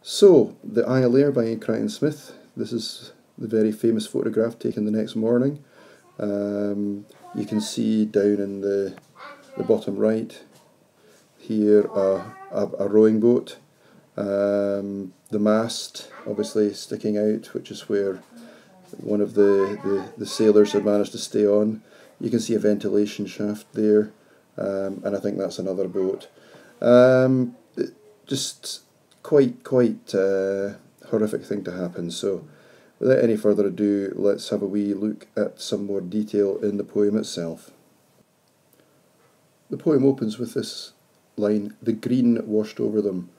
So, the Iolaire by Crichton Smith. This is the very famous photograph taken the next morning. You can see down in the bottom right here a rowing boat. The mast obviously sticking out, which is where one of the sailors had managed to stay on. You can see a ventilation shaft there, and I think that's another boat. Just quite horrific thing to happen. So without any further ado, let's have a wee look at some more detail in the poem itself. The poem opens with this line: "The green washed over them.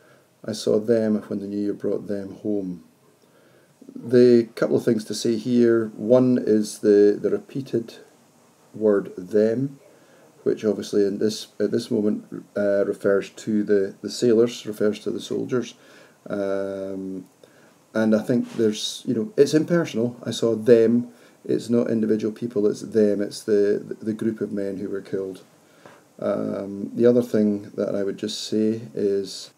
I saw them when the new year brought them home." The couple of things to say here. One is the repeated word "them," which obviously at this moment refers to the sailors, refers to the soldiers, and I think there's, it's impersonal. I saw them. It's not individual people. It's them. It's the group of men who were killed. The other thing that I would just say is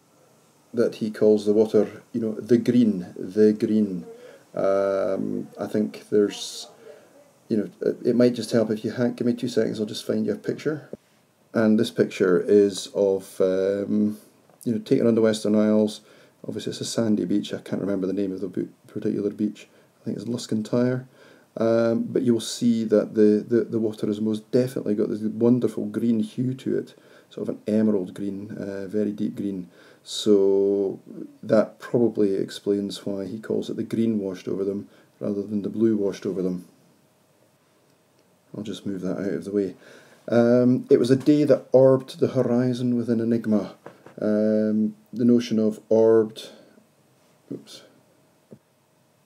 that he calls the water, the green, the green. I think there's, it might just help if you give me 2 seconds. I'll just find you a picture. And this picture is of, taken on the Western Isles. Obviously, it's a sandy beach. I can't remember the name of the particular beach. I think it's Luscantire. But you'll see that the water has most definitely got this wonderful green hue to it, sort of an emerald green, very deep green. So that probably explains why he calls it the green washed over them rather than the blue washed over them. I'll just move that out of the way. It was a day that orbed the horizon with an enigma. The notion of orbed,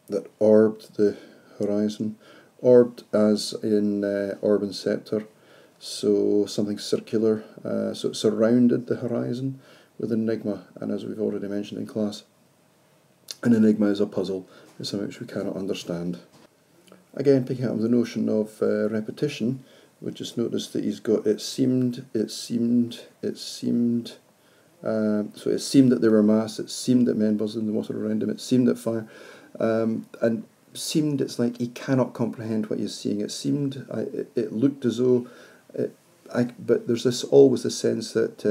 that orbed the horizon, orbed as in orb and sceptre, so something circular, so it surrounded the horizon with an enigma, and as we've already mentioned in class, an enigma is a puzzle, it's something which we cannot understand. Again, picking up the notion of repetition, we just noticed that he's got it seemed, so it seemed that there were mass, it seemed that men buzzed in the water around him, it seemed that fire, and seemed, it's like he cannot comprehend what he's seeing. It seemed, it looked as though, but there's always this sense that,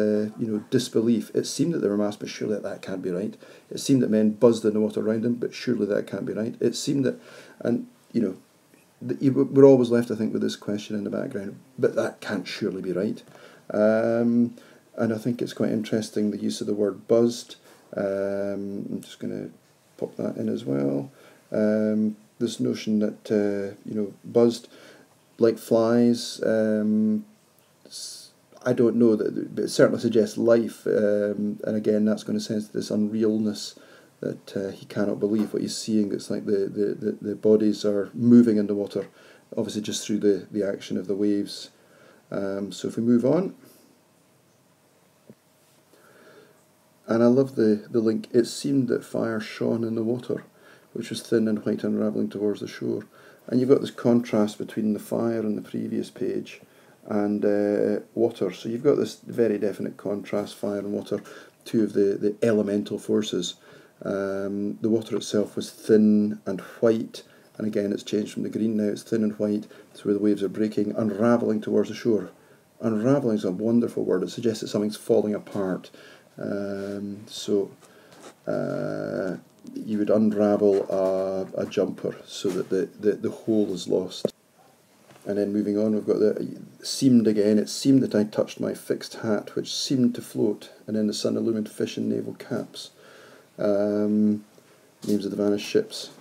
disbelief. It seemed that there were mass, but surely that can't be right. It seemed that men buzzed in the water around him, but surely that can't be right. It seemed that, and, we're always left, I think, with this question in the background, but that can't surely be right. And I think it's quite interesting, the use of the word buzzed. I'm just going to pop that in as well. This notion that, buzzed like flies, I don't know, but it certainly suggests life, and again that's going to sense this unrealness that he cannot believe what he's seeing. It's like the bodies are moving in the water, obviously just through the action of the waves. So if we move on, and I love the link, it seemed that fire shone in the water, which was thin and white unravelling towards the shore. And you've got this contrast between the fire on the previous page and water. So you've got this very definite contrast, fire and water, two of the elemental forces. The water itself was thin and white, and again it's changed from the green now, it's thin and white, it's where the waves are breaking, unravelling towards the shore. Unravelling is a wonderful word, it suggests that something's falling apart. You would unravel a jumper so that the whole is lost. And then moving on, we've got the seemed again. It seemed that I touched my fixed hat, which seemed to float, and then the sun illumined fish in naval caps. Names of the vanished ships.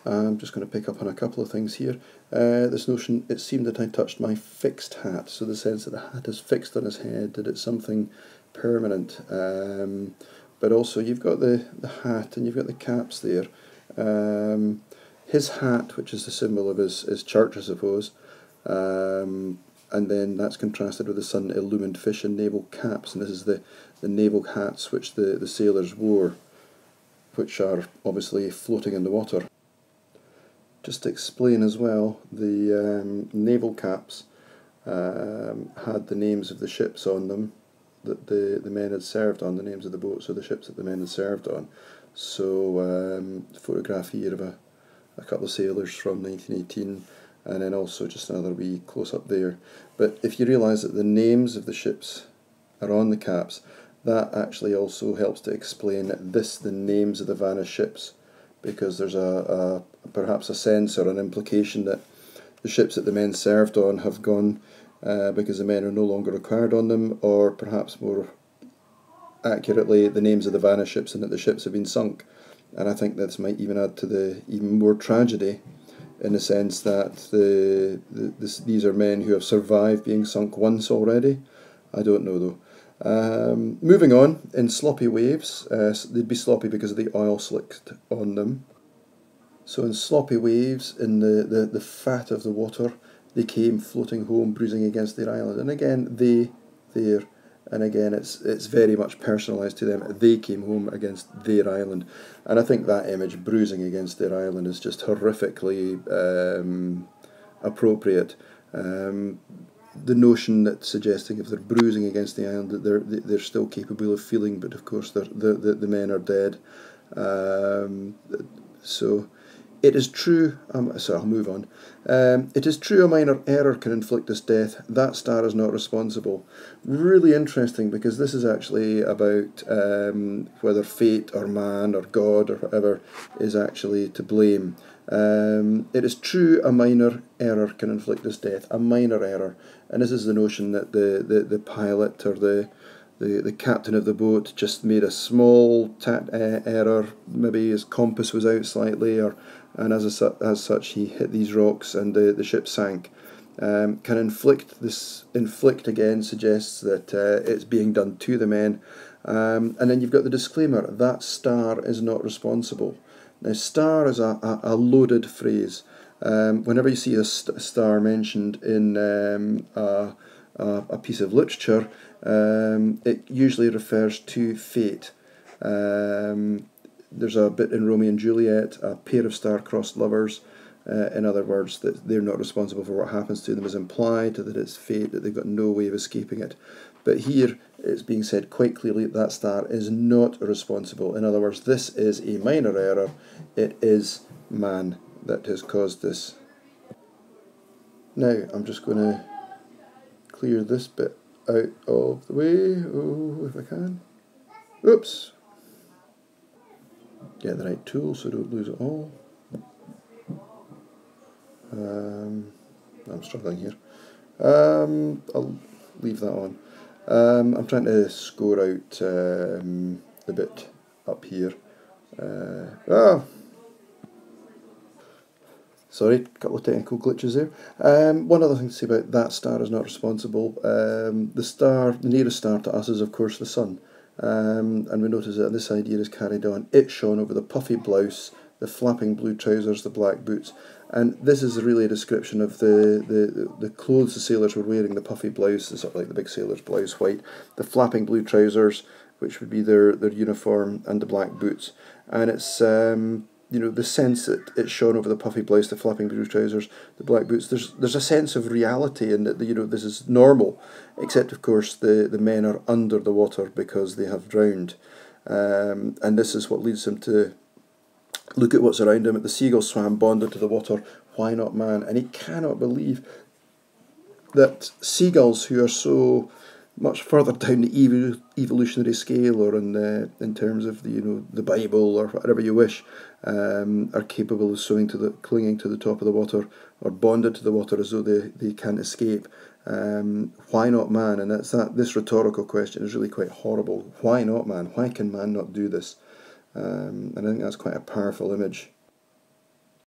I'm just going to pick up on a couple of things here. This notion, it seemed that I touched my fixed hat, so the sense that the hat is fixed on his head, that it's something permanent. But also you've got the hat and you've got the caps there. His hat, which is the symbol of his church, I suppose, and then that's contrasted with the sun-illumined fish and naval caps, and this is the naval hats which the sailors wore, which are obviously floating in the water. Just to explain as well, the naval caps had the names of the ships on them, that the men had served on, the names of the boats or the ships that the men had served on. So photograph here of a couple of sailors from 1918, and then also just another wee close up there. But if you realise that the names of the ships are on the caps, that actually also helps to explain the names of the vanished ships, because there's perhaps a sense or an implication that the ships that the men served on have gone because the men are no longer required on them, or perhaps more accurately, the names of the vanished ships, and that the ships have been sunk. And I think this might even add to the even more tragedy, in the sense that these are men who have survived being sunk once already. I don't know though. Moving on, in sloppy waves, they'd be sloppy because of the oil slicked on them. So in sloppy waves, in the fat of the water, they came floating home, bruising against their island. And again, there, and again, it's very much personalised to them. They came home against their island. And I think that image, bruising against their island, is just horrifically appropriate. The notion that suggesting if they're bruising against the island that they're still capable of feeling, but of course the men are dead. So it is true, so I'll move on. It is true a minor error can inflict this death. That star is not responsible. Really interesting, because this is actually about whether fate or man or God or whatever is actually to blame. It is true a minor error can inflict this death. A minor error. And this is the notion that the pilot or the captain of the boat just made a small error. Maybe his compass was out slightly, and as such he hit these rocks and the ship sank. Can inflict again suggests that it's being done to the men. And then you've got the disclaimer, that star is not responsible. Now, star is a loaded phrase. Whenever you see a star mentioned in a piece of literature, it usually refers to fate. There's a bit in Romeo and Juliet, a pair of star-crossed lovers. In other words, that they're not responsible for what happens to them is implied, that it's fate, that they've got no way of escaping it. But here it's being said quite clearly that star is not responsible. In other words, this is a minor error. It is man that has caused this. Now I'm just going to clear this bit out of the way, if I can. Oops. Get the right tool so I don't lose it all. I'm struggling here. I'll leave that on. I'm trying to score out the bit up here. Sorry, a couple of technical glitches there. One other thing to say about that star is not responsible. The nearest star to us is of course the sun. And we notice that this idea is carried on. It shone over the puffy blouse, the flapping blue trousers, the black boots. And this is really a description of the clothes the sailors were wearing, the puffy blouse, sort of like the big sailor's blouse, white, the flapping blue trousers, which would be their uniform, and the black boots. And it's, the sense that it shone over the puffy blouse, the flapping blue trousers, the black boots. There's a sense of reality in that, this is normal, except of course the men are under the water because they have drowned. And this is what leads them to look at what's around him. The seagull swam bonded to the water. Why not man? And he cannot believe that seagulls, who are so much further down the evolutionary scale, or in terms of the Bible or whatever you wish, are capable of clinging to the top of the water, or bonded to the water as though they can't escape. Why not man? And this rhetorical question is really quite horrible. Why not man? Why can man not do this? And I think that's quite a powerful image.